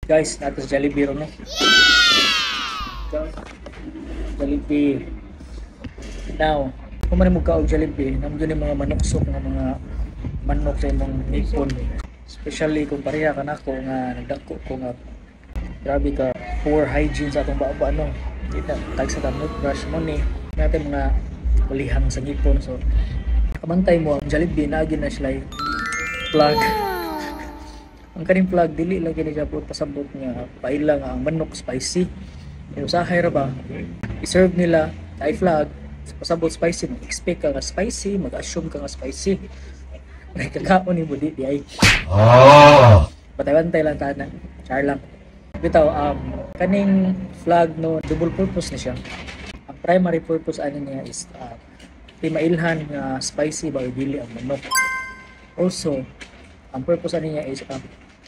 Guys, nato sa Jollibee ron no. Jollibee. Now, kung man mo ka og Jollibee, namo yung mga manuksok nga mga manok sa imong nipon. Especially kung pareha ka nako nga nagdako ko nga grabe ka poor hygiene sa atong baba no. Kita tag sa tamot brush mo ni natin mga kulihang sa ngipon. So kamantay mo ang Jollibee na na sila plug. Ang kaning plug dili lang gini gabot pasabot nga paila nga ang manok spicy. Pero usahay ra ba i-serve nila ay flag pasabot spicy, mag-expect ka nga spicy, mag-assume ka nga spicy. Kakaon ni mo di ay. Patay-bantay lang tanan. Char lang. Bitaw kaning flag no double purpose na siya. Ang primary purpose ani niya is mailhan nga spicy ba o dili ang manok. Also, ang purpose ani niya is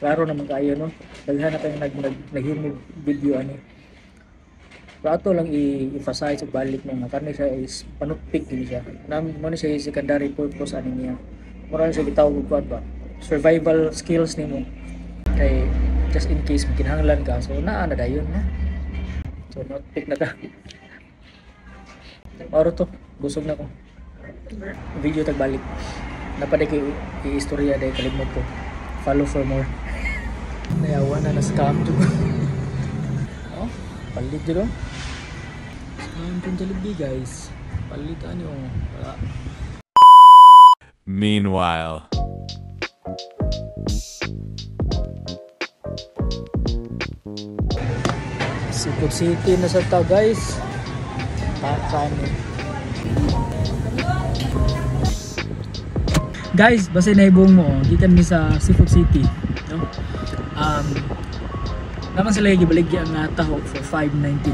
klaro naman kayo no. Daghan na tayong naghimog video ani. Pero ato lang i-emphasize og balik no nga kani siya is panutpik din siya. Mo ni siya secondary purpose ani niya. Mura siya gitawag og ba survival skills nimo. Kay just in case makinahanglan ka so naa na dayon no. So notpick na ka. Oro to, busog na ko. Video tagbalik. Napaday ko i-istorya dahil kalimot ko. Follow for more. Nayawa na scam dito. Oh, palit dito. Scam din Jollibee guys. Palitan yung Meanwhile. Seafood City na sa ta guys. Kanin. Guys, basta naibong mo, gikan mi sa Seafood City, no? Naman sila gibaligya ang taho for $5.99.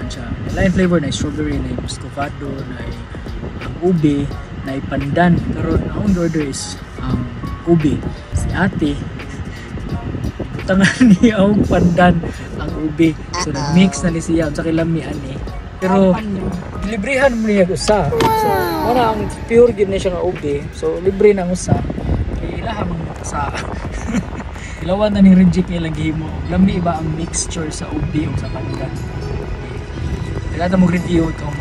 Siya. Lime flavor na strawberry, na muscovado, na ube, na pandan. Karon ang order is ube. Si ate tangan niya ang pandan ang ube. So nag-mix na ni siya sa kilamian ni. Pero librihan mo niya usa. So wala ang pure gid na siya nga ube. So libre na usa. Ilahang sa ilawan na ni reject niya lagi mo. Lami ba ang mixture sa ube o sa pandan? Kailangan mo review itong